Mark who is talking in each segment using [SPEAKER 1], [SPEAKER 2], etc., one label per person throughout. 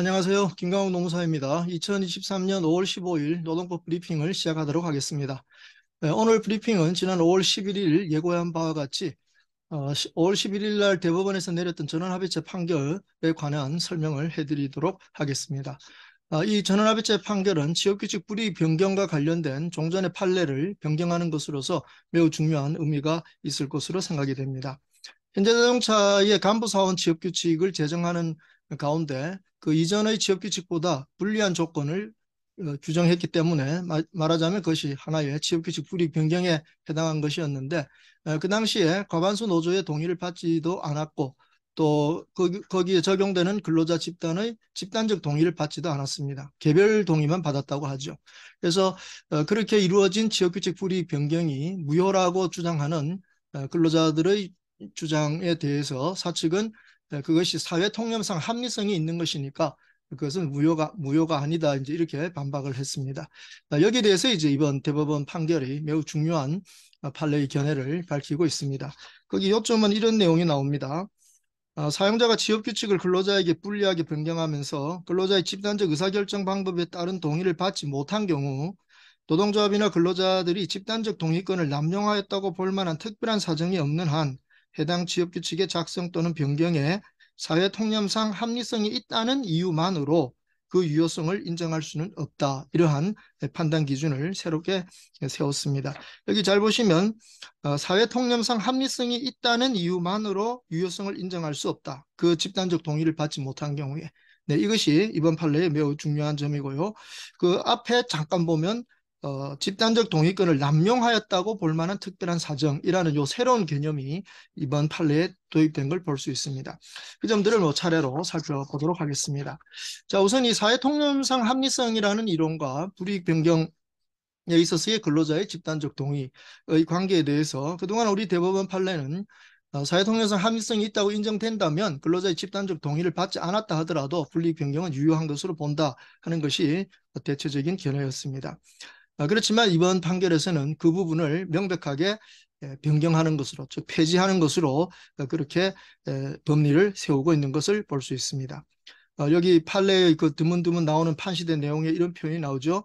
[SPEAKER 1] 안녕하세요. 김강욱 노무사입니다. 2023년 5월 15일 노동법 브리핑을 시작하도록 하겠습니다. 오늘 브리핑은 지난 5월 11일 예고한 바와 같이 5월 11일 날 대법원에서 내렸던 전원합의체 판결에 관한 설명을 해드리도록 하겠습니다. 이 전원합의체 판결은 지역규칙 불이익 변경과 관련된 종전의 판례를 변경하는 것으로서 매우 중요한 의미가 있을 것으로 생각이 됩니다. 현대자동차의 간부사원 취업규칙을 제정하는 가운데 그 이전의 취업규칙보다 불리한 조건을 규정했기 때문에 말하자면 그것이 하나의 취업규칙 불이익 변경에 해당한 것이었는데 그 당시에 과반수 노조의 동의를 받지도 않았고 또 거기에 적용되는 근로자 집단의 집단적 동의를 받지도 않았습니다. 개별 동의만 받았다고 하죠. 그래서 그렇게 이루어진 취업규칙 불이익 변경이 무효라고 주장하는 근로자들의 주장에 대해서 사측은 그것이 사회 통념상 합리성이 있는 것이니까 그것은 무효가 아니다 이제 이렇게 반박을 했습니다. 여기에 대해서 이제 이번 대법원 판결이 매우 중요한 판례의 견해를 밝히고 있습니다. 거기 요점은 이런 내용이 나옵니다. 사용자가 취업규칙을 근로자에게 불리하게 변경하면서 근로자의 집단적 의사결정 방법에 따른 동의를 받지 못한 경우 노동조합이나 근로자들이 집단적 동의권을 남용하였다고 볼 만한 특별한 사정이 없는 한 해당 취업규칙의 작성 또는 변경에 사회통념상 합리성이 있다는 이유만으로 그 유효성을 인정할 수는 없다. 이러한 판단 기준을 새롭게 세웠습니다. 여기 잘 보시면 사회통념상 합리성이 있다는 이유만으로 유효성을 인정할 수 없다. 그 집단적 동의를 받지 못한 경우에. 네, 이것이 이번 판례의 매우 중요한 점이고요. 그 앞에 잠깐 보면 집단적 동의권을 남용하였다고 볼 만한 특별한 사정이라는 요 새로운 개념이 이번 판례에 도입된 걸 볼 수 있습니다. 그 점들을 뭐 차례로 살펴보도록 하겠습니다. 자, 우선 이 사회통념상 합리성이라는 이론과 불이익 변경에 있어서의 근로자의 집단적 동의의 관계에 대해서 그동안 우리 대법원 판례는 사회통념상 합리성이 있다고 인정된다면 근로자의 집단적 동의를 받지 않았다 하더라도 불이익 변경은 유효한 것으로 본다 하는 것이 대체적인 견해였습니다. 그렇지만 이번 판결에서는 그 부분을 명백하게 변경하는 것으로, 즉 폐지하는 것으로 그렇게 법리를 세우고 있는 것을 볼 수 있습니다. 여기 판례의 그 드문드문 나오는 판시된 내용에 이런 표현이 나오죠.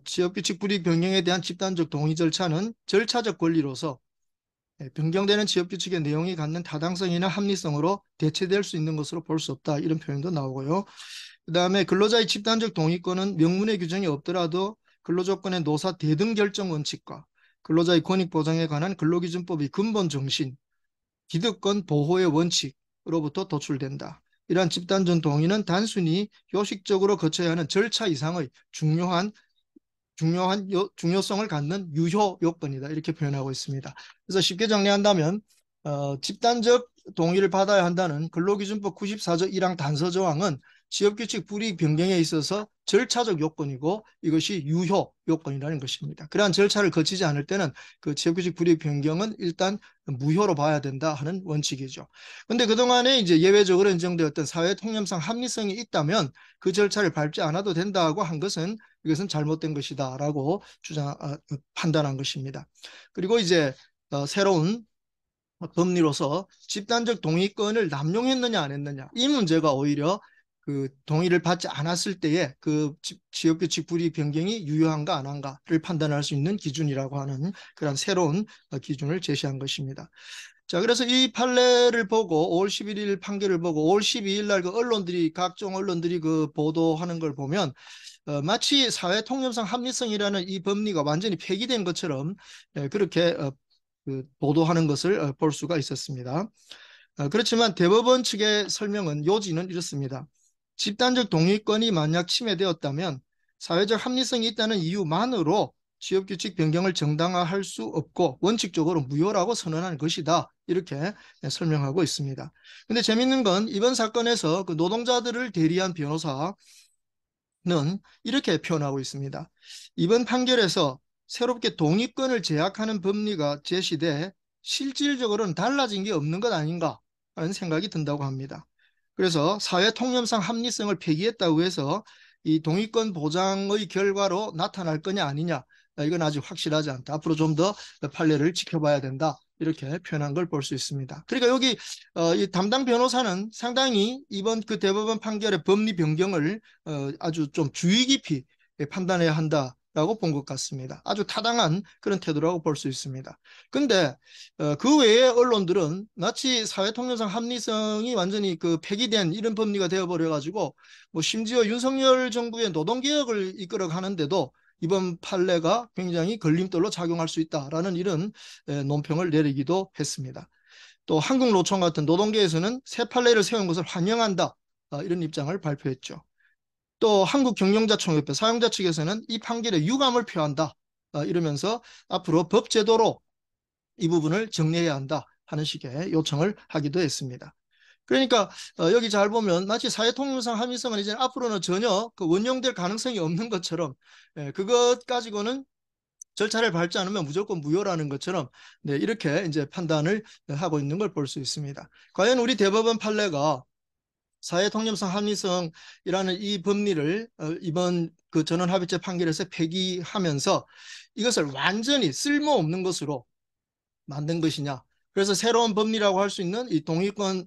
[SPEAKER 1] 취업규칙 불이익 변경에 대한 집단적 동의 절차는 절차적 권리로서 변경되는 취업규칙의 내용이 갖는 타당성이나 합리성으로 대체될 수 있는 것으로 볼 수 없다. 이런 표현도 나오고요. 그 다음에 근로자의 집단적 동의권은 명문의 규정이 없더라도 근로조건의 노사 대등 결정 원칙과 근로자의 권익 보장에 관한 근로기준법의 근본 정신, 기득권 보호의 원칙으로부터 도출된다. 이러한 집단적 동의는 단순히 효식적으로 거쳐야 하는 절차 이상의 중요성을 갖는 유효 요건이다. 이렇게 표현하고 있습니다. 그래서 쉽게 정리한다면 집단적 동의를 받아야 한다는 근로기준법 94조 1항 단서 조항은 취업규칙 불이익 변경에 있어서 절차적 요건이고 이것이 유효 요건이라는 것입니다. 그러한 절차를 거치지 않을 때는 그 취업규칙 불이익 변경은 일단 무효로 봐야 된다 하는 원칙이죠. 그런데 그동안에 이제 예외적으로 인정되었던 사회 통념상 합리성이 있다면 그 절차를 밟지 않아도 된다고 한 것은 이것은 잘못된 것이다라고 판단한 것입니다. 그리고 이제 새로운 법리로서 집단적 동의권을 남용했느냐 안 했느냐 이 문제가 오히려 그 동의를 받지 않았을 때에 그 취업규칙 불이익 변경이 유효한가 안 한가를 판단할 수 있는 기준이라고 하는 그런 새로운 기준을 제시한 것입니다. 자, 그래서 이 판례를 보고 5월 11일 판결을 보고 5월 12일 날 그 각종 언론들이 그 보도하는 걸 보면 마치 사회 통념상 합리성이라는 이 법리가 완전히 폐기된 것처럼 그렇게 그 보도하는 것을 볼 수가 있었습니다. 그렇지만 대법원 측의 설명은 요지는 이렇습니다. 집단적 동의권이 만약 침해되었다면 사회적 합리성이 있다는 이유만으로 취업규칙 변경을 정당화할 수 없고 원칙적으로 무효라고 선언한 것이다. 이렇게 설명하고 있습니다. 근데 재밌는 건 이번 사건에서 그 노동자들을 대리한 변호사는 이렇게 표현하고 있습니다. 이번 판결에서 새롭게 동의권을 제약하는 법리가 제시돼 실질적으로는 달라진 게 없는 것 아닌가 하는 생각이 든다고 합니다. 그래서 사회 통념상 합리성을 폐기했다고 해서 이 동의권 보장의 결과로 나타날 거냐 아니냐 이건 아직 확실하지 않다. 앞으로 좀 더 판례를 지켜봐야 된다. 이렇게 표현한 걸 볼 수 있습니다. 그러니까 여기 이 담당 변호사는 상당히 이번 그 대법원 판결의 법리 변경을 아주 좀 주의 깊이 판단해야 한다라고 본 것 같습니다. 아주 타당한 그런 태도라고 볼 수 있습니다. 근데 그 외의 언론들은 마치 사회통념상 합리성이 완전히 그 폐기된 이런 법리가 되어버려 가지고 뭐 심지어 윤석열 정부의 노동개혁을 이끌어 가는데도 이번 판례가 굉장히 걸림돌로 작용할 수 있다라는 이런 논평을 내리기도 했습니다. 또 한국노총 같은 노동계에서는 새 판례를 세운 것을 환영한다, 이런 입장을 발표했죠. 또 한국경영자총협회 사용자 측에서는 이 판결에 유감을 표한다, 이러면서 앞으로 법제도로 이 부분을 정리해야 한다 하는 식의 요청을 하기도 했습니다. 그러니까 여기 잘 보면 마치 사회통념상 합리성은 이제 앞으로는 전혀 그 원용될 가능성이 없는 것처럼 그것 가지고는 절차를 밟지 않으면 무조건 무효라는 것처럼 네, 이렇게 이제 판단을 하고 있는 걸 볼 수 있습니다. 과연 우리 대법원 판례가 사회통념상 합리성이라는 이 법리를 이번 그 전원합의체 판결에서 폐기하면서 이것을 완전히 쓸모없는 것으로 만든 것이냐. 그래서 새로운 법리라고 할 수 있는 이 동의권에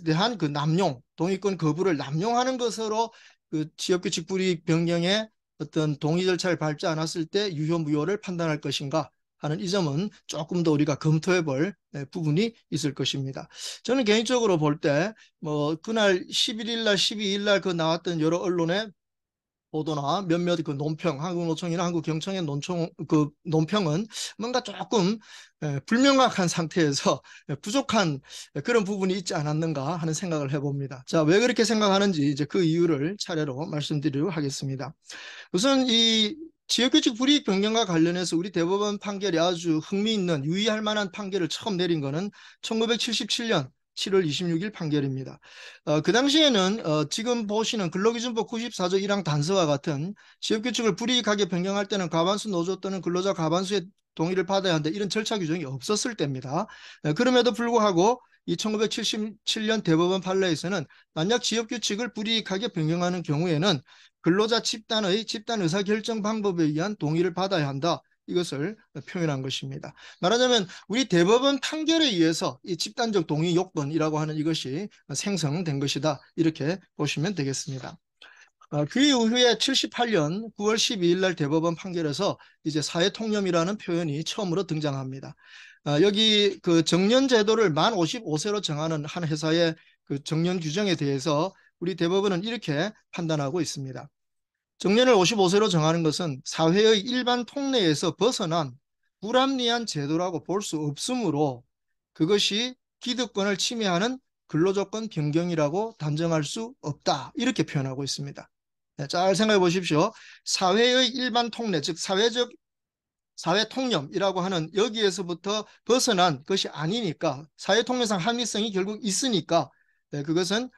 [SPEAKER 1] 대한 그 남용, 동의권 거부를 남용하는 것으로 그 지역규칙 불이익 변경에 어떤 동의 절차를 밟지 않았을 때 유효 무효를 판단할 것인가 하는 이 점은 조금 더 우리가 검토해 볼 부분이 있을 것입니다. 저는 개인적으로 볼 때 뭐 그날 11일 날 12일 날 그 나왔던 여러 언론의 보도나 몇몇 그 논평, 한국노총이나 한국경청의 그 논평은 뭔가 조금 불명확한 상태에서 부족한 그런 부분이 있지 않았는가 하는 생각을 해봅니다. 자, 왜 그렇게 생각하는지 이제 그 이유를 차례로 말씀드리도록 하겠습니다. 우선 이 지역규칙 불이익 변경과 관련해서 우리 대법원 판결이 아주 흥미있는 유의할 만한 판결을 처음 내린 것은 1977년 7월 26일 판결입니다. 그 당시에는 지금 보시는 근로기준법 94조 1항 단서와 같은 지역규칙을 불이익하게 변경할 때는 과반수 노조 또는 근로자 과반수의 동의를 받아야 한다, 이런 절차 규정이 없었을 때입니다. 그럼에도 불구하고 이 1977년 대법원 판례에서는 만약 지역규칙을 불이익하게 변경하는 경우에는 근로자 집단의 집단 의사결정 방법에 의한 동의를 받아야 한다, 이것을 표현한 것입니다. 말하자면 우리 대법원 판결에 의해서 이 집단적 동의 요건이라고 하는 이것이 생성된 것이다, 이렇게 보시면 되겠습니다. 그 이후에 78년 9월 12일 날 대법원 판결에서 이제 사회통념이라는 표현이 처음으로 등장합니다. 여기 그 정년 제도를 만 55세로 정하는 한 회사의 그 정년 규정에 대해서 우리 대법원은 이렇게 판단하고 있습니다. 정년을 55세로 정하는 것은 사회의 일반 통례에서 벗어난 불합리한 제도라고 볼 수 없으므로 그것이 기득권을 침해하는 근로조건 변경이라고 단정할 수 없다, 이렇게 표현하고 있습니다. 네, 잘 생각해 보십시오. 사회의 일반 통례, 즉 사회통념이라고 하는 여기에서부터 벗어난 것이 아니니까, 사회통념상 합리성이 결국 있으니까 그것은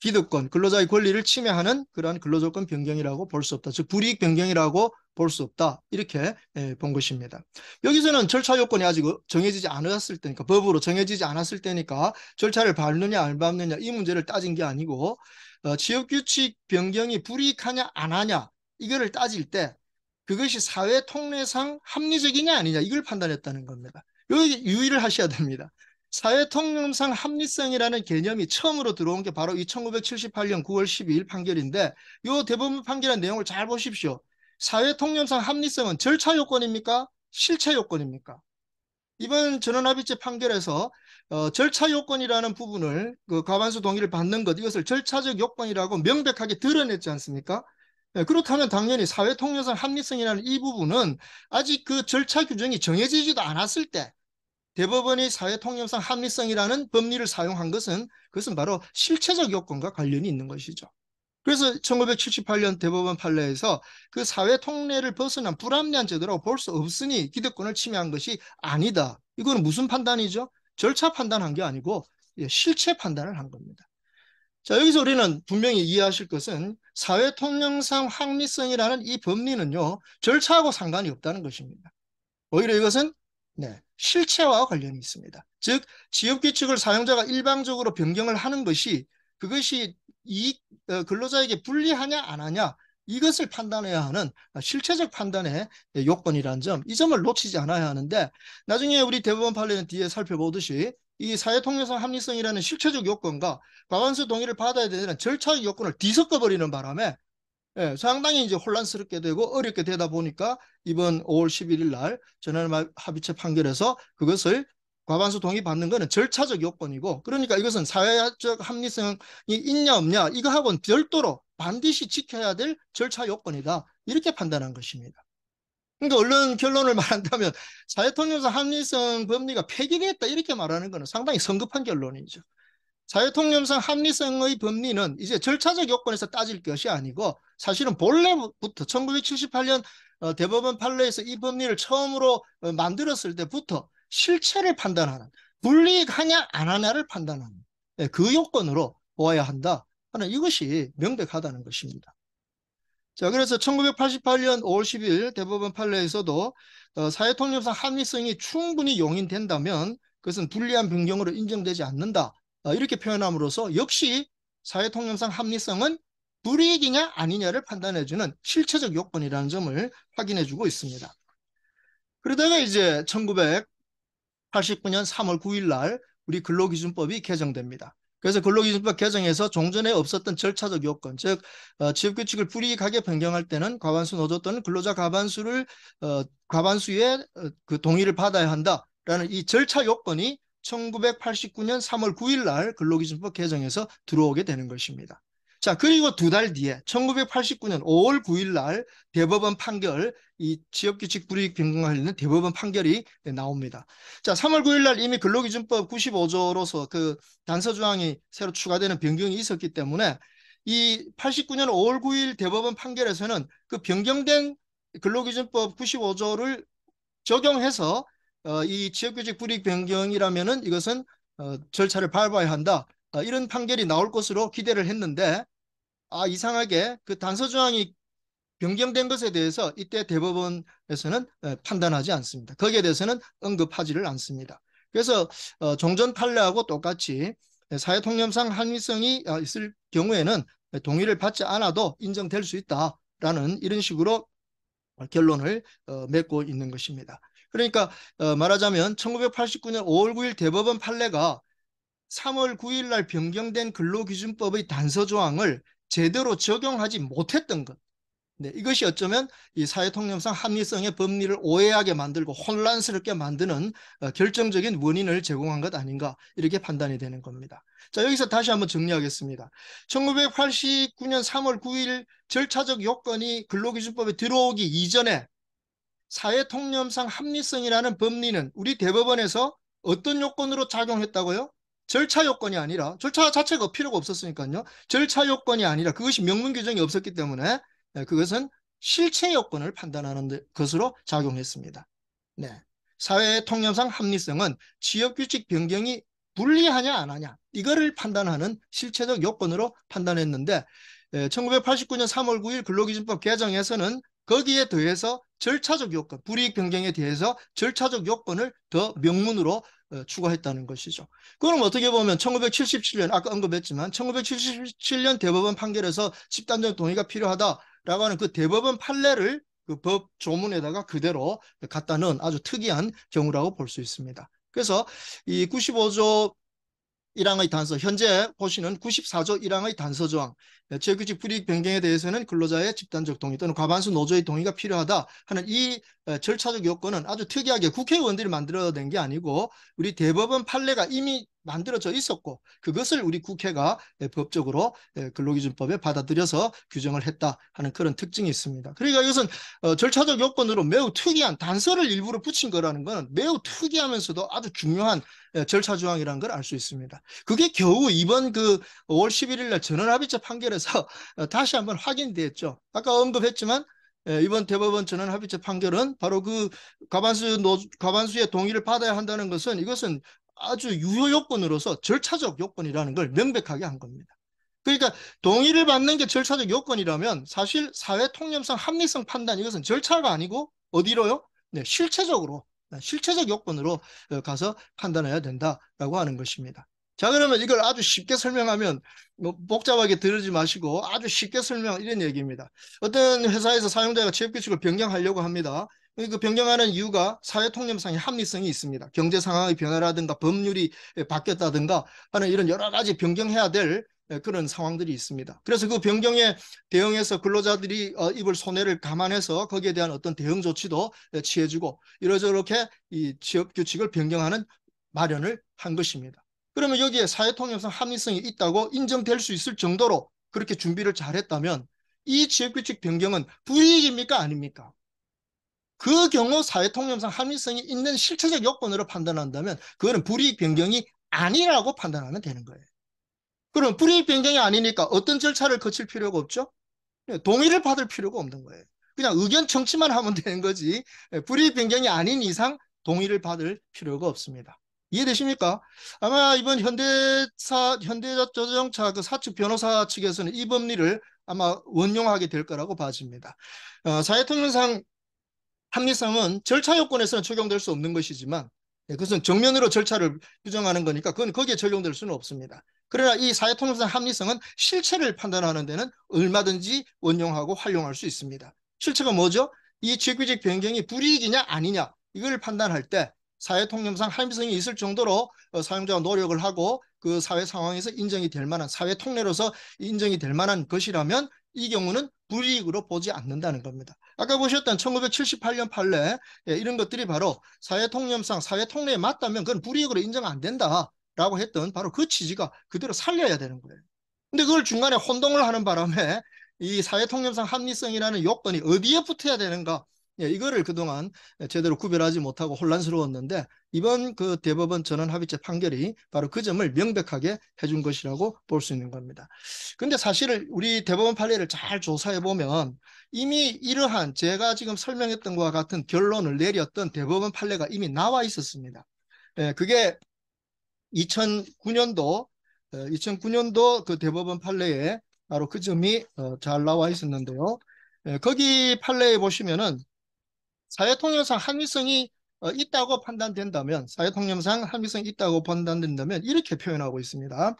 [SPEAKER 1] 기득권, 근로자의 권리를 침해하는 그러한 근로조건 변경이라고 볼 수 없다. 즉 불이익 변경이라고 볼 수 없다, 이렇게 본 것입니다. 여기서는 절차 요건이 아직 정해지지 않았을 때니까, 법으로 정해지지 않았을 때니까 절차를 밟느냐 안 밟느냐 이 문제를 따진 게 아니고 지역규칙 변경이 불이익하냐 안 하냐 이거를 따질 때 그것이 사회 통례상 합리적이냐 아니냐 이걸 판단했다는 겁니다. 여기 유의를 하셔야 됩니다. 사회통념상 합리성이라는 개념이 처음으로 들어온 게 바로 이 1978년 9월 12일 판결인데, 이 대법원 판결의 내용을 잘 보십시오. 사회통념상 합리성은 절차 요건입니까? 실체 요건입니까? 이번 전원합의체 판결에서 절차 요건이라는 부분을 그 과반수 동의를 받는 것, 이것을 절차적 요건이라고 명백하게 드러냈지 않습니까? 그렇다면 당연히 사회통념상 합리성이라는 이 부분은 아직 그 절차 규정이 정해지지도 않았을 때 대법원이 사회통념상 합리성이라는 법리를 사용한 것은 그것은 바로 실체적 요건과 관련이 있는 것이죠. 그래서 1978년 대법원 판례에서 그 사회통례를 벗어난 불합리한 제도라고 볼 수 없으니 기득권을 침해한 것이 아니다. 이거는 무슨 판단이죠? 절차 판단한 게 아니고 실체 판단을 한 겁니다. 자, 여기서 우리는 분명히 이해하실 것은 사회통념상 합리성이라는 이 법리는요, 절차하고 상관이 없다는 것입니다. 오히려 이것은 실체와 관련이 있습니다. 즉 지역규칙을 사용자가 일방적으로 변경을 하는 것이 그것이 이 근로자에게 불리하냐 안 하냐 이것을 판단해야 하는 실체적 판단의 요건이라는 점, 이 점을 놓치지 않아야 하는데 나중에 우리 대법원 판례는 뒤에 살펴보듯이 이 사회통념상 합리성이라는 실체적 요건과 과반수 동의를 받아야 되는 절차적 요건을 뒤섞어버리는 바람에 상당히 이제 혼란스럽게 되고 어렵게 되다 보니까 이번 5월 11일 날 전원합의체 판결에서 그것을 과반수 동의 받는 것은 절차적 요건이고, 그러니까 이것은 사회적 합리성이 있냐 없냐 이거하고는 별도로 반드시 지켜야 될 절차 요건이다, 이렇게 판단한 것입니다. 그러니까 얼른 결론을 말한다면 사회통념상 합리성 법리가 폐기됐다 이렇게 말하는 것은 상당히 성급한 결론이죠. 사회통념상 합리성의 법리는 이제 절차적 요건에서 따질 것이 아니고 사실은 본래부터 1978년 대법원 판례에서 이 법리를 처음으로 만들었을 때부터 실체를 판단하는, 불이익하냐 안 하냐를 판단하는 그 요건으로 보아야 한다 하는, 이것이 명백하다는 것입니다. 자, 그래서 1988년 5월 10일 대법원 판례에서도 사회통념상 합리성이 충분히 용인된다면 그것은 불리한 변경으로 인정되지 않는다, 이렇게 표현함으로써 역시 사회통념상 합리성은 불이익이냐 아니냐를 판단해주는 실체적 요건이라는 점을 확인해주고 있습니다. 그러다가 이제 1989년 3월 9일 날 우리 근로기준법이 개정됩니다. 그래서 근로기준법 개정에서 종전에 없었던 절차적 요건, 즉 취업규칙을 불이익하게 변경할 때는 과반수 노조 또는 근로자 과반수의 그 동의를 받아야 한다라는 이 절차 요건이 1989년 3월 9일 날 근로기준법 개정에서 들어오게 되는 것입니다. 자, 그리고 두 달 뒤에 1989년 5월 9일 날 대법원 판결, 이 취업규칙 불이익 변경 관련된 대법원 판결이 나옵니다. 자, 3월 9일 날 이미 근로기준법 95조로서 그 단서 조항이 새로 추가되는 변경이 있었기 때문에 이 89년 5월 9일 대법원 판결에서는 그 변경된 근로기준법 95조를 적용해서 이 취업규칙 불이익 변경이라면은 이것은 절차를 밟아야 한다, 이런 판결이 나올 것으로 기대를 했는데 이상하게 그 단서 조항이 변경된 것에 대해서 이때 대법원에서는 판단하지 않습니다. 거기에 대해서는 언급하지를 않습니다. 그래서 종전 판례하고 똑같이 사회통념상 합리성이 있을 경우에는 동의를 받지 않아도 인정될 수 있다라는 이런 식으로 결론을 맺고 있는 것입니다. 그러니까 말하자면 1989년 5월 9일 대법원 판례가 3월 9일 날 변경된 근로기준법의 단서 조항을 제대로 적용하지 못했던 것. 네, 이것이 어쩌면 이 사회통념상 합리성의 법리를 오해하게 만들고 혼란스럽게 만드는 결정적인 원인을 제공한 것 아닌가, 이렇게 판단이 되는 겁니다. 자, 여기서 다시 한번 정리하겠습니다. 1989년 3월 9일 절차적 요건이 근로기준법에 들어오기 이전에 사회통념상 합리성이라는 법리는 우리 대법원에서 어떤 요건으로 작용했다고요? 절차 요건이 아니라, 절차 자체가 필요가 없었으니까요. 절차 요건이 아니라, 그것이 명문 규정이 없었기 때문에 그것은 실체 요건을 판단하는 것으로 작용했습니다. 네. 사회통념상 합리성은 취업규칙 변경이 불리하냐 안 하냐 이거를 판단하는 실체적 요건으로 판단했는데 1989년 3월 9일 근로기준법 개정에서는 거기에 더해서 절차적 요건, 불이익 변경에 대해서 절차적 요건을 더 명문으로 추가했다는 것이죠. 그럼 어떻게 보면 1977년 아까 언급했지만 1977년 대법원 판결에서 집단적 동의가 필요하다라고 하는 그 대법원 판례를 그 법 조문에다가 그대로 갖다 넣은 아주 특이한 경우라고 볼 수 있습니다. 그래서 이 95조 1항의 단서, 현재 보시는 94조 1항의 단서 조항, 취업규칙 불이익 변경에 대해서는 근로자의 집단적 동의 또는 과반수 노조의 동의가 필요하다 하는 이 절차적 요건은 아주 특이하게 국회의원들이 만들어낸 게 아니고 우리 대법원 판례가 이미 만들어져 있었고 그것을 우리 국회가 법적으로 근로기준법에 받아들여서 규정을 했다 하는 그런 특징이 있습니다. 그러니까 이것은 절차적 요건으로 매우 특이한 단서를 일부러 붙인 거라는 것은 매우 특이하면서도 아주 중요한 절차 조항이라는 걸 알 수 있습니다. 그게 겨우 이번 그 5월 11일 날 전원합의체 판결에서 다시 한번 확인됐죠. 아까 언급했지만 이번 대법원 전원합의체 판결은 바로 그 과반수의 동의를 받아야 한다는 것은 이것은 아주 유효 요건으로서 절차적 요건이라는 걸 명백하게 한 겁니다. 그러니까 동의를 받는 게 절차적 요건이라면 사실 사회통념상 합리성 판단, 이것은 절차가 아니고 어디로요? 네, 실체적 요건으로 가서 판단해야 된다라고 하는 것입니다. 자, 그러면 이걸 아주 쉽게 설명하면 뭐 복잡하게 들으지 마시고 아주 쉽게 설명한 이런 얘기입니다. 어떤 회사에서 사용자가 취업규칙을 변경하려고 합니다. 그 변경하는 이유가 사회통념상의 합리성이 있습니다. 경제 상황의 변화라든가 법률이 바뀌었다든가 하는 이런 여러 가지 변경해야 될 그런 상황들이 있습니다. 그래서 그 변경에 대응해서 근로자들이 입을 손해를 감안해서 거기에 대한 어떤 대응 조치도 취해주고 이러저렇게 이 취업규칙을 변경하는 마련을 한 것입니다. 그러면 여기에 사회통념상 합리성이 있다고 인정될 수 있을 정도로 그렇게 준비를 잘했다면 이 지역규칙 변경은 불이익입니까? 아닙니까? 그 경우 사회통념상 합리성이 있는 실체적 요건으로 판단한다면 그거는 불이익 변경이 아니라고 판단하면 되는 거예요. 그럼 불이익 변경이 아니니까 어떤 절차를 거칠 필요가 없죠? 동의를 받을 필요가 없는 거예요. 그냥 의견 청취만 하면 되는 거지 불이익 변경이 아닌 이상 동의를 받을 필요가 없습니다. 이해되십니까? 아마 이번 현대자동차 그 사측 변호사 측에서는 이 법리를 아마 원용하게 될 거라고 봐집니다. 사회통념상 합리성은 절차 요건에서는 적용될 수 없는 것이지만 그것은 정면으로 절차를 규정하는 거니까 그건 거기에 적용될 수는 없습니다. 그러나 이 사회통념상 합리성은 실체를 판단하는 데는 얼마든지 원용하고 활용할 수 있습니다. 실체가 뭐죠? 이 취업규칙 변경이 불이익이냐 아니냐 이걸 판단할 때 사회통념상 합리성이 있을 정도로 사용자가 노력을 하고 그 사회 상황에서 인정이 될 만한 사회 통례로서 인정이 될 만한 것이라면 이 경우는 불이익으로 보지 않는다는 겁니다. 아까 보셨던 1978년 판례 이런 것들이 바로 사회통념상 사회통례에 맞다면 그건 불이익으로 인정 안 된다라고 했던 바로 그 취지가 그대로 살려야 되는 거예요. 근데 그걸 중간에 혼동을 하는 바람에 이 사회통념상 합리성이라는 요건이 어디에 붙어야 되는가 이거를 그동안 제대로 구별하지 못하고 혼란스러웠는데 이번 그 대법원 전원합의체 판결이 바로 그 점을 명백하게 해준 것이라고 볼 수 있는 겁니다. 근데 사실 우리 대법원 판례를 잘 조사해 보면 이미 이러한 제가 지금 설명했던 것과 같은 결론을 내렸던 대법원 판례가 이미 나와 있었습니다. 그게 2009년도 그 대법원 판례에 바로 그 점이 잘 나와 있었는데요. 거기 판례에 보시면은 사회통념상 합리성이 있다고 판단된다면 사회통념상 합리성이 있다고 판단된다면 이렇게 표현하고 있습니다.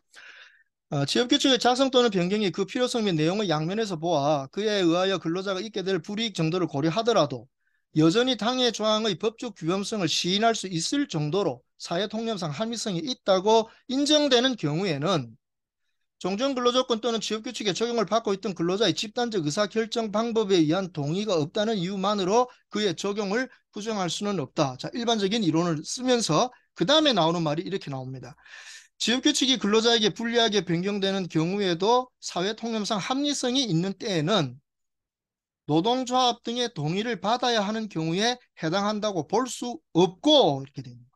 [SPEAKER 1] 지역규칙의 작성 또는 변경이 그 필요성 및 내용의 양면에서 보아 그에 의하여 근로자가 입게 될 불이익 정도를 고려하더라도 여전히 당해 조항의 법적 규범성을 시인할 수 있을 정도로 사회통념상 합리성이 있다고 인정되는 경우에는 종전근로조건 또는 취업규칙에 적용을 받고 있던 근로자의 집단적 의사결정 방법에 의한 동의가 없다는 이유만으로 그의 적용을 부정할 수는 없다. 자, 일반적인 이론을 쓰면서 그 다음에 나오는 말이 이렇게 나옵니다. 지역규칙이 근로자에게 불리하게 변경되는 경우에도 사회통념상 합리성이 있는 때에는 노동조합 등의 동의를 받아야 하는 경우에 해당한다고 볼 수 없고 이렇게 됩니다.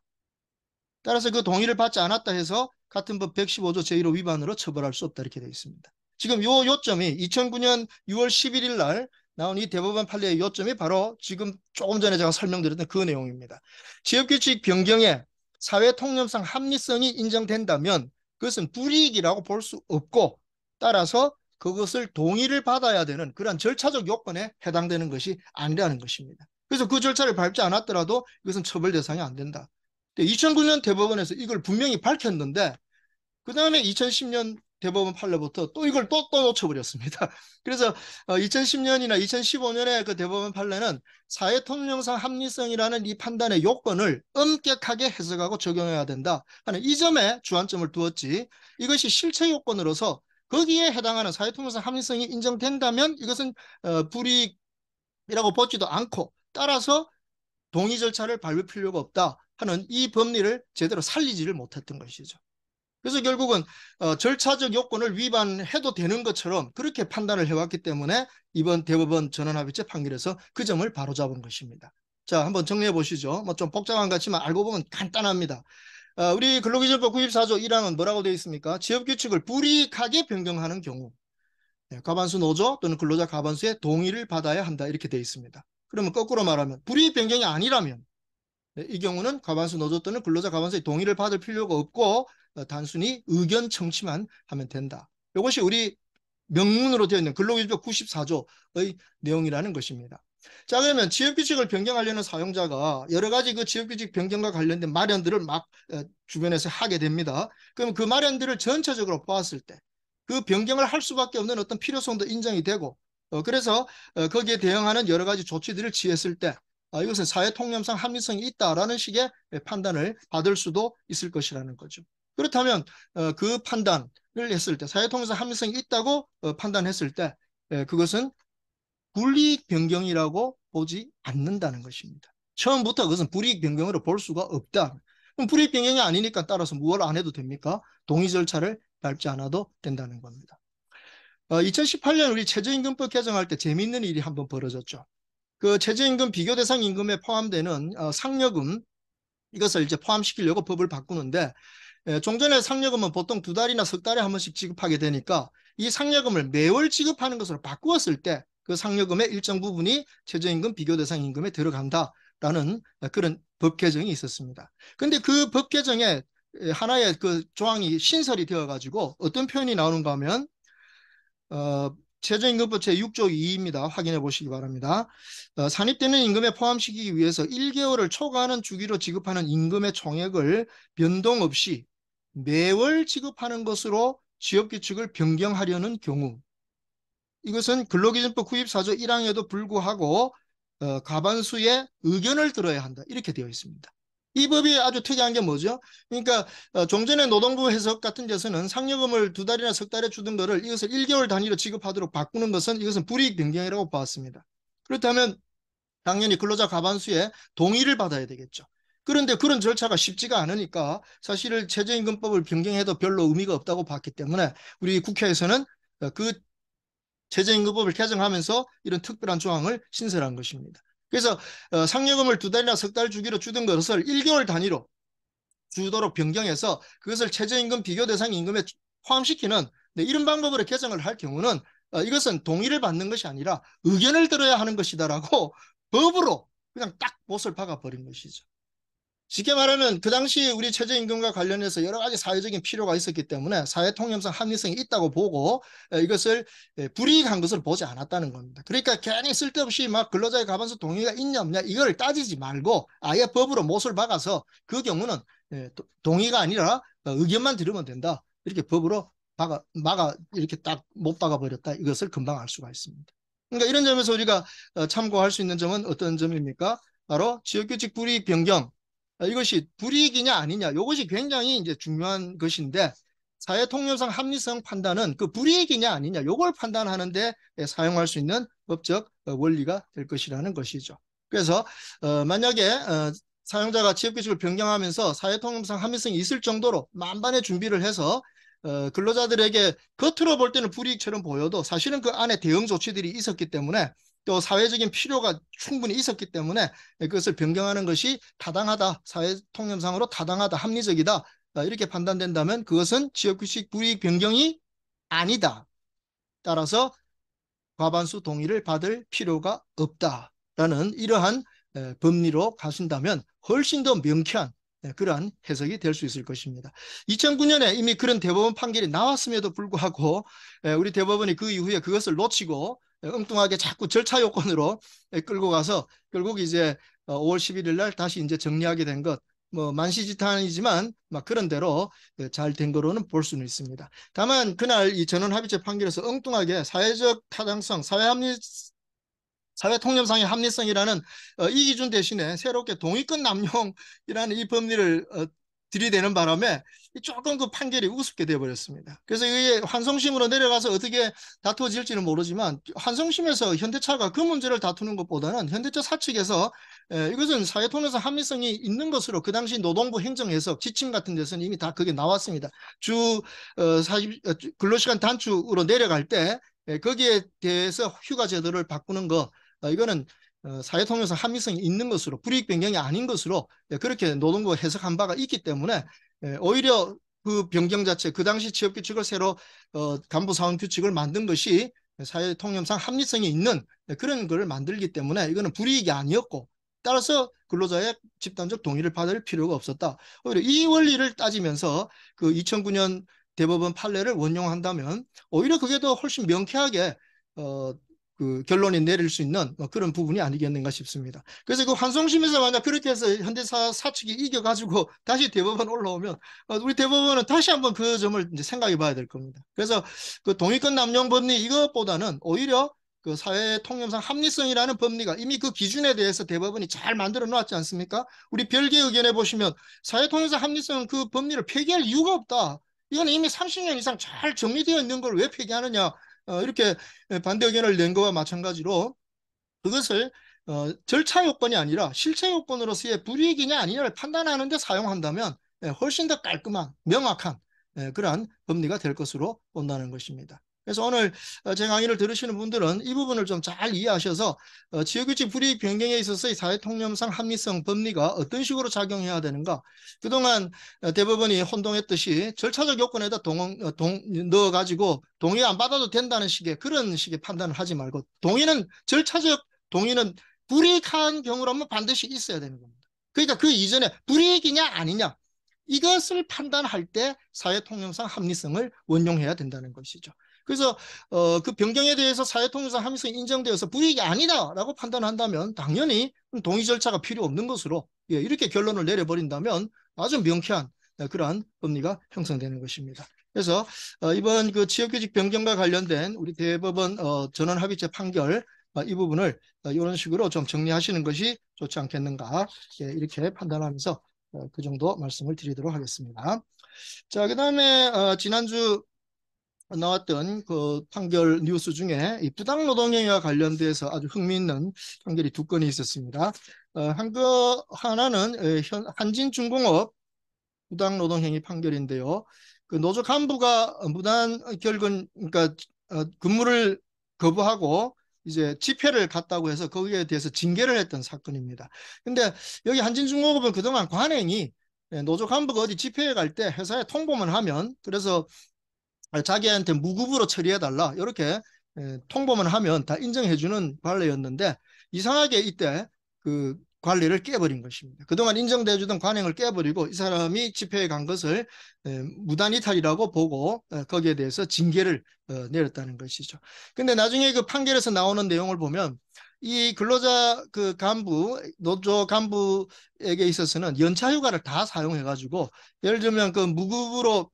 [SPEAKER 1] 따라서 그 동의를 받지 않았다 해서 같은 법 115조 제1호 위반으로 처벌할 수 없다 이렇게 되어 있습니다. 지금 요 요점이 2009년 6월 11일 날 나온 이 대법원 판례의 요점이 바로 지금 조금 전에 제가 설명드렸던 그 내용입니다. 지역규칙 변경에 사회통념상 합리성이 인정된다면 그것은 불이익이라고 볼 수 없고 따라서 그것을 동의를 받아야 되는 그러한 절차적 요건에 해당되는 것이 아니라는 것입니다. 그래서 그 절차를 밟지 않았더라도 이것은 처벌 대상이 안 된다. 2009년 대법원에서 이걸 분명히 밝혔는데 그 다음에 2010년 대법원 판례부터 또 이걸 또 놓쳐버렸습니다. 그래서 2010년이나 2015년에 그 대법원 판례는 사회통념상 합리성이라는 이 판단의 요건을 엄격하게 해석하고 적용해야 된다 하는 이 점에 주안점을 두었지 이것이 실체 요건으로서 거기에 해당하는 사회통념상 합리성이 인정된다면 이것은 불이익이라고 보지도 않고 따라서 동의 절차를 밟을 필요가 없다 하는 이 법리를 제대로 살리지를 못했던 것이죠. 그래서 결국은 절차적 요건을 위반해도 되는 것처럼 그렇게 판단을 해왔기 때문에 이번 대법원 전원합의체 판결에서 그 점을 바로잡은 것입니다. 자, 한번 정리해 보시죠. 뭐 좀 복잡한 것 같지만 알고 보면 간단합니다. 우리 근로기준법 94조 1항은 뭐라고 되어 있습니까? 지역규칙을 불이익하게 변경하는 경우 과반수 노조 또는 근로자 과반수의 동의를 받아야 한다 이렇게 되어 있습니다. 그러면 거꾸로 말하면 불이익 변경이 아니라면 이 경우는 과반수 노조 또는 근로자 과반수의 동의를 받을 필요가 없고 단순히 의견 청취만 하면 된다. 이것이 우리 명문으로 되어 있는 근로기준법 94조의 내용이라는 것입니다. 자, 그러면 지역규칙을 변경하려는 사용자가 여러 가지 그 지역규칙 변경과 관련된 마련들을 막 주변에서 하게 됩니다. 그럼 그 마련들을 전체적으로 보았을 때 그 변경을 할 수밖에 없는 어떤 필요성도 인정이 되고 그래서 거기에 대응하는 여러 가지 조치들을 취했을 때 이것은 사회통념상 합리성이 있다라는 식의 판단을 받을 수도 있을 것이라는 거죠. 그렇다면 그 판단을 했을 때 사회통념상 합리성이 있다고 판단했을 때 그것은 불이익 변경이라고 보지 않는다는 것입니다. 처음부터 그것은 불이익 변경으로 볼 수가 없다. 그럼 불이익 변경이 아니니까 따라서 무엇을 안 해도 됩니까? 동의 절차를 밟지 않아도 된다는 겁니다. 2018년 우리 최저임금법 개정할 때 재미있는 일이 한번 벌어졌죠. 그 최저임금 비교 대상 임금에 포함되는 상여금 이것을 이제 포함시키려고 법을 바꾸는데 종전에 상여금은 보통 2달이나 석 달에 한 번씩 지급하게 되니까 이 상여금을 매월 지급하는 것으로 바꾸었을 때 그 상여금의 일정 부분이 최저임금 비교 대상 임금에 들어간다라는 그런 법 개정이 있었습니다. 그런데 그 법 개정에 하나의 그 조항이 신설이 되어 가지고 어떤 표현이 나오는가 하면 최저임금법 제6조 2입니다. 확인해 보시기 바랍니다. 산입되는 임금에 포함시키기 위해서 1개월을 초과하는 주기로 지급하는 임금의 총액을 변동 없이 매월 지급하는 것으로 지역규칙을 변경하려는 경우 이것은 근로기준법 94조 1항에도 불구하고 과반수의 의견을 들어야 한다. 이렇게 되어 있습니다. 이 법이 아주 특이한 게 뭐죠? 그러니까 종전의 노동부 해석 같은 데서는 상여금을 2달이나 석 달에 주던 거를 이것을 1개월 단위로 지급하도록 바꾸는 것은 이것은 불이익 변경이라고 보았습니다. 그렇다면 당연히 근로자 과반수의 동의를 받아야 되겠죠. 그런데 그런 절차가 쉽지가 않으니까 사실은 최저임금법을 변경해도 별로 의미가 없다고 봤기 때문에 우리 국회에서는 그 최저임금법을 개정하면서 이런 특별한 조항을 신설한 것입니다. 그래서 상여금을 2달이나 석 달 주기로 주던 것을 1개월 단위로 주도록 변경해서 그것을 최저임금 비교 대상 임금에 포함시키는 이런 방법으로 개정을 할 경우는 이것은 동의를 받는 것이 아니라 의견을 들어야 하는 것이다라고 법으로 그냥 딱 못을 박아버린 것이죠. 쉽게 말하면 그 당시 우리 최저임금과 관련해서 여러 가지 사회적인 필요가 있었기 때문에 사회통념상 합리성이 있다고 보고 이것을 불이익한 것을 보지 않았다는 겁니다. 그러니까 괜히 쓸데없이 막 근로자의 과반수 동의가 있냐 없냐 이걸 따지지 말고 아예 법으로 못을 박아서 그 경우는 동의가 아니라 의견만 들으면 된다. 이렇게 법으로 막아 이렇게 딱 못 박아버렸다. 이것을 금방 알 수가 있습니다. 그러니까 이런 점에서 우리가 참고할 수 있는 점은 어떤 점입니까? 바로 지역규칙 불이익 변경 이것이 불이익이냐 아니냐 이것이 굉장히 이제 중요한 것인데 사회통념상 합리성 판단은 그 불이익이냐 아니냐 이걸 판단하는데 사용할 수 있는 법적 원리가 될 것이라는 것이죠. 그래서 만약에 사용자가 지역규칙을 변경하면서 사회통념상 합리성이 있을 정도로 만반의 준비를 해서 근로자들에게 겉으로 볼 때는 불이익처럼 보여도 사실은 그 안에 대응 조치들이 있었기 때문에 또 사회적인 필요가 충분히 있었기 때문에 그것을 변경하는 것이 타당하다, 사회통념상으로 타당하다, 합리적이다 이렇게 판단된다면 그것은 지역규칙 불이익 변경이 아니다. 따라서 과반수 동의를 받을 필요가 없다라는 이러한 법리로 가신다면 훨씬 더 명쾌한 그러한 해석이 될 수 있을 것입니다. 2009년에 이미 그런 대법원 판결이 나왔음에도 불구하고 우리 대법원이 그 이후에 그것을 놓치고 엉뚱하게 자꾸 절차 요건으로 끌고 가서 결국 이제 5월 11일 날 다시 이제 정리하게 된 것, 뭐 만시지탄이지만 막 그런 대로 잘 된 거로는 볼 수는 있습니다. 다만 그날 이 전원합의체 판결에서 엉뚱하게 사회적 타당성, 사회통념상의 합리성이라는 이 기준 대신에 새롭게 동의권 남용이라는 이 법리를 들이대는 바람에 조금 그 판결이 우습게 되어버렸습니다. 그래서 이게 환송심으로 내려가서 어떻게 다투어질지는 모르지만 환송심에서 현대차가 그 문제를 다투는 것보다는 현대차 사측에서 이것은 사회통념상 합리성이 있는 것으로 그 당시 노동부 행정해석 지침 같은 데서는 이미 다 그게 나왔습니다. 근로시간 단축으로 내려갈 때 거기에 대해서 휴가 제도를 바꾸는 거 이거는 사회통념상 합리성이 있는 것으로 불이익 변경이 아닌 것으로 그렇게 노동부가 해석한 바가 있기 때문에 오히려 그 변경 자체 그 당시 취업규칙을 새로 간부사원 규칙을 만든 것이 사회통념상 합리성이 있는 그런 걸 만들기 때문에 이거는 불이익이 아니었고 따라서 근로자의 집단적 동의를 받을 필요가 없었다. 오히려 이 원리를 따지면서 그 2009년 대법원 판례를 원용한다면 오히려 그게 더 훨씬 명쾌하게 그 결론이 내릴 수 있는 그런 부분이 아니겠는가 싶습니다. 그래서 그 환송심에서 만약 그렇게 해서 현대사 사측이 이겨가지고 다시 대법원 올라오면 우리 대법원은 다시 한번 그 점을 이제 생각해 봐야 될 겁니다. 그래서 그 동의권 남용 법리 이것보다는 오히려 그 사회 통념상 합리성이라는 법리가 이미 그 기준에 대해서 대법원이 잘 만들어 놓았지 않습니까? 우리 별개 의견에 보시면 사회 통념상 합리성은 그 법리를 폐기할 이유가 없다. 이건 이미 30년 이상 잘 정리되어 있는 걸 왜 폐기하느냐. 이렇게 반대 의견을 낸 거와 마찬가지로 그것을 절차 요건이 아니라 실체 요건으로서의 불이익이냐 아니냐를 판단하는 데 사용한다면 훨씬 더 깔끔한 명확한 그러한 법리가 될 것으로 본다는 것입니다. 그래서 오늘 제 강의를 들으시는 분들은 이 부분을 좀 잘 이해하셔서 지역규칙 불이익 변경에 있어서의 사회통념상 합리성 법리가 어떤 식으로 작용해야 되는가. 그동안 대법원이 혼동했듯이 절차적 요건에다 넣어가지고 동의 안 받아도 된다는 식의 그런 식의 판단을 하지 말고 절차적 동의는 불이익한 경우라면 반드시 있어야 되는 겁니다. 그러니까 그 이전에 불이익이냐 아니냐 이것을 판단할 때 사회통념상 합리성을 원용해야 된다는 것이죠. 그래서 그 변경에 대해서 사회통념상 합리성이 인정되어서 불이익이 아니다라고 판단한다면 당연히 동의 절차가 필요 없는 것으로 이렇게 결론을 내려버린다면 아주 명쾌한 그러한 법리가 형성되는 것입니다. 그래서 이번 그 지역규칙 변경과 관련된 우리 대법원 전원합의체 판결 이 부분을 이런 식으로 좀 정리하시는 것이 좋지 않겠는가 이렇게 판단하면서 그 정도 말씀을 드리도록 하겠습니다. 자, 그 다음에 지난주 나왔던 그 판결 뉴스 중에 이 부당노동행위와 관련돼서 아주 흥미있는 판결이 두 건이 있었습니다. 하나는 한진중공업 부당노동행위 판결인데요. 그 노조 간부가 무단 결근, 그러니까 근무를 거부하고 이제 집회를 갔다고 해서 거기에 대해서 징계를 했던 사건입니다. 근데 여기 한진중공업은 그동안 관행이 노조 간부가 어디 집회에 갈 때 회사에 통보만 하면 그래서 자기한테 무급으로 처리해달라 이렇게 통보만 하면 다 인정해주는 관례였는데 이상하게 이때 그 관례를 깨버린 것입니다. 그동안 인정돼주던 관행을 깨버리고 이 사람이 집회에 간 것을 무단 이탈이라고 보고 거기에 대해서 징계를 내렸다는 것이죠. 근데 나중에 그 판결에서 나오는 내용을 보면 이 근로자 그 간부, 노조 간부에게 있어서는 연차 휴가를 다 사용해가지고 예를 들면 그 무급으로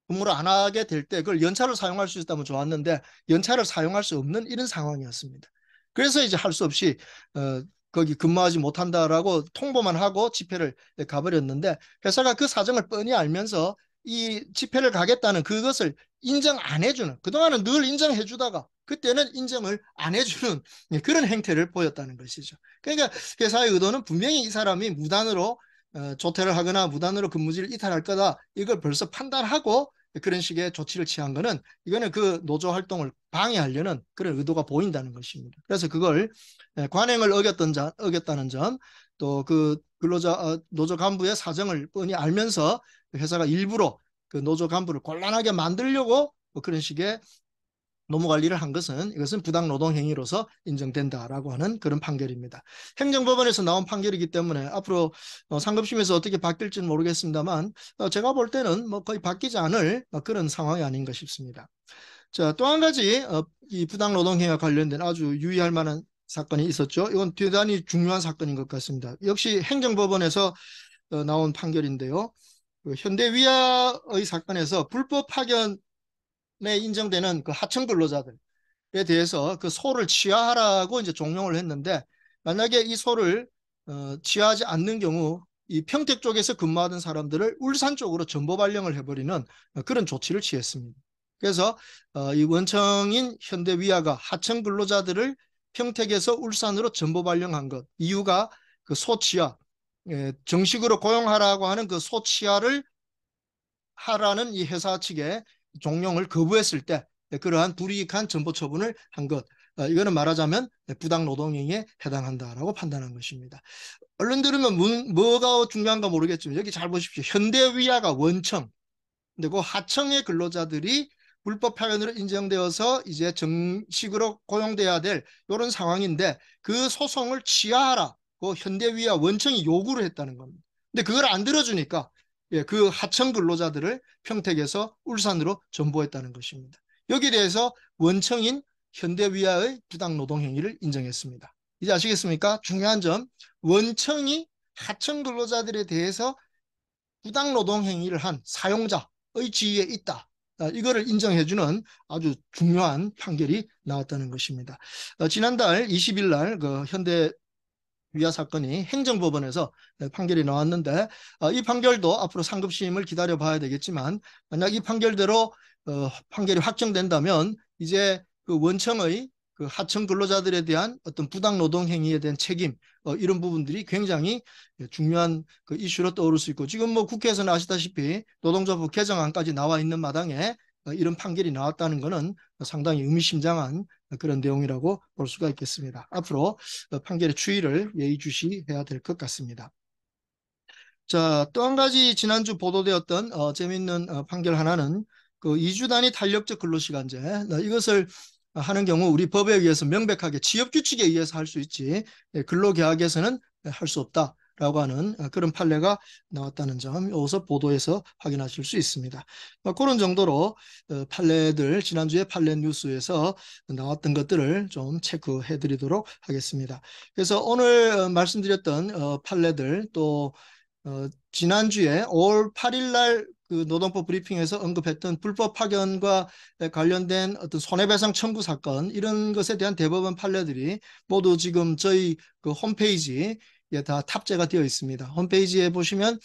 [SPEAKER 1] 근무를 안 하게 될 때 그걸 연차를 사용할 수 있다면 좋았는데 연차를 사용할 수 없는 이런 상황이었습니다. 그래서 이제 할 수 없이 거기 근무하지 못한다라고 통보만 하고 집회를 가버렸는데 회사가 그 사정을 뻔히 알면서 이 집회를 가겠다는 그것을 인정 안 해주는 그동안은 늘 인정해 주다가 그때는 인정을 안 해주는 그런 행태를 보였다는 것이죠. 그러니까 회사의 의도는 분명히 이 사람이 무단으로 조퇴를 하거나 무단으로 근무지를 이탈할 거다 이걸 벌써 판단하고 그런 식의 조치를 취한 거는 이거는 그 노조 활동을 방해하려는 그런 의도가 보인다는 것입니다. 그래서 그걸 관행을 어겼다는 점, 또 그 근로자 노조 간부의 사정을 뻔히 알면서 회사가 일부러 그 노조 간부를 곤란하게 만들려고 뭐 그런 식의 노무 관리를 한 것은 이것은 부당 노동 행위로서 인정된다라고 하는 그런 판결입니다. 행정법원에서 나온 판결이기 때문에 앞으로 상급심에서 어떻게 바뀔지는 모르겠습니다만 제가 볼 때는 뭐 거의 바뀌지 않을 그런 상황이 아닌가 싶습니다. 자, 또 한 가지 이 부당 노동 행위와 관련된 아주 유의할 만한 사건이 있었죠. 이건 대단히 중요한 사건인 것 같습니다. 역시 행정법원에서 나온 판결인데요. 그 현대위아의 사건에서 불법 파견 인정되는 그 하청 근로자들에 대해서 그 소를 취하하라고 이제 종용을 했는데 만약에 이 소를 취하하지 않는 경우 이 평택 쪽에서 근무하던 사람들을 울산 쪽으로 전보 발령을 해버리는 그런 조치를 취했습니다. 그래서 이 원청인 현대위아가 하청 근로자들을 평택에서 울산으로 전보 발령한 것 이유가 그 소취하 정식으로 고용하라고 하는 그 소취하를 하라는 이 회사 측의 종용을 거부했을 때 그러한 불이익한 전보 처분을 한 것. 이거는 말하자면 부당 노동행위에 해당한다라고 판단한 것입니다. 얼른 들으면 뭐가 중요한가 모르겠지만 여기 잘 보십시오. 현대위아가 원청, 근데 그 하청의 근로자들이 불법 파견으로 인정되어서 이제 정식으로 고용돼야 될 이런 상황인데 그 소송을 취하하라. 그 현대위아 원청이 요구를 했다는 겁니다. 근데 그걸 안 들어주니까 그 하청 근로자들을 평택에서 울산으로 전보했다는 것입니다. 여기에 대해서 원청인 현대위아의 부당노동 행위를 인정했습니다. 이제 아시겠습니까? 중요한 점, 원청이 하청 근로자들에 대해서 부당노동 행위를 한 사용자의 지위에 있다. 이거를 인정해주는 아주 중요한 판결이 나왔다는 것입니다. 지난달 20일 날 그 현대 위아 사건이 행정법원에서 판결이 나왔는데 이 판결도 앞으로 상급심을 기다려봐야 되겠지만 만약 이 판결대로 판결이 확정된다면 이제 그 원청의 그 하청 근로자들에 대한 어떤 부당 노동 행위에 대한 책임 이런 부분들이 굉장히 중요한 그 이슈로 떠오를 수 있고 지금 뭐 국회에서는 아시다시피 노동조합법 개정안까지 나와 있는 마당에 이런 판결이 나왔다는 것은 상당히 의미심장한 그런 내용이라고 볼 수가 있겠습니다. 앞으로 판결의 추이를 예의주시해야 될 것 같습니다. 자, 또 한 가지 지난주 보도되었던 재미있는 판결 하나는 그 2주 단위 탄력적 근로시간제 이것을 하는 경우 우리 법에 의해서 명백하게 취업규칙에 의해서 할 수 있지 근로계약에서는 할 수 없다라고 하는 그런 판례가 나왔다는 점 여기서 보도에서 확인하실 수 있습니다. 그런 정도로 판례들 지난주에 판례 뉴스에서 나왔던 것들을 좀 체크해 드리도록 하겠습니다. 그래서 오늘 말씀드렸던 판례들 또 지난주에 5월 8일 날 그 노동법 브리핑에서 언급했던 불법 파견과 관련된 어떤 손해배상 청구 사건 이런 것에 대한 대법원 판례들이 모두 지금 저희 그 홈페이지에 다 탑재가 되어 있습니다. 홈페이지에 보시면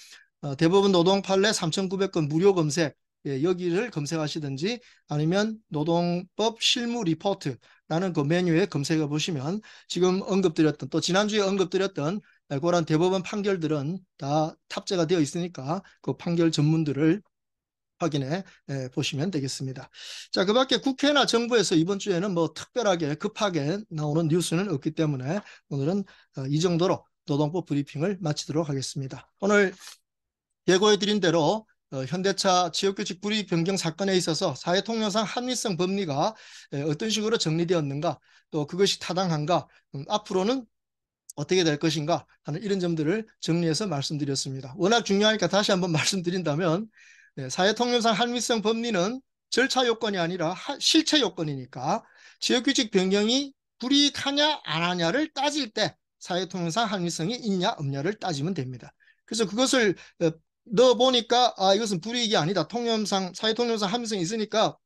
[SPEAKER 1] 대법원 노동 판례 3,900건 무료 검색 여기를 검색하시든지 아니면 노동법 실무 리포트라는 그 메뉴에 검색해 보시면 지금 언급드렸던 또 지난주에 언급드렸던 그런 대법원 판결들은 다 탑재가 되어 있으니까 그 판결 전문들을 확인해 보시면 되겠습니다. 자, 그 밖에 국회나 정부에서 이번 주에는 뭐 특별하게 급하게 나오는 뉴스는 없기 때문에 오늘은 이 정도로 노동법 브리핑을 마치도록 하겠습니다. 오늘 예고해 드린 대로 현대차 지역규칙 불이익 변경 사건에 있어서 사회통념상 합리성 법리가 어떤 식으로 정리되었는가 또 그것이 타당한가 앞으로는 어떻게 될 것인가 하는 이런 점들을 정리해서 말씀드렸습니다. 워낙 중요하니까 다시 한번 말씀드린다면 사회통념상 합리성 법리는 절차 요건이 아니라 실체 요건이니까 지역규칙 변경이 불이익하냐 안 하냐를 따질 때 사회통념상 합리성이 있냐 없냐를 따지면 됩니다. 그래서 그것을 넣어보니까 이것은 불이익이 아니다. 사회통념상 합리성이 있으니까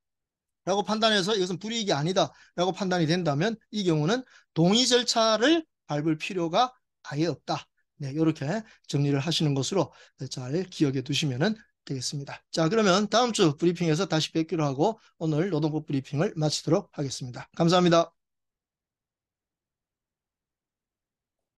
[SPEAKER 1] 라고 판단해서 이것은 불이익이 아니다 라고 판단이 된다면 이 경우는 동의 절차를 밟을 필요가 아예 없다. 네, 이렇게 정리를 하시는 것으로 잘 기억해 두시면 되겠습니다. 자, 그러면 다음 주 브리핑에서 다시 뵙기로 하고 오늘 노동법 브리핑을 마치도록 하겠습니다. 감사합니다.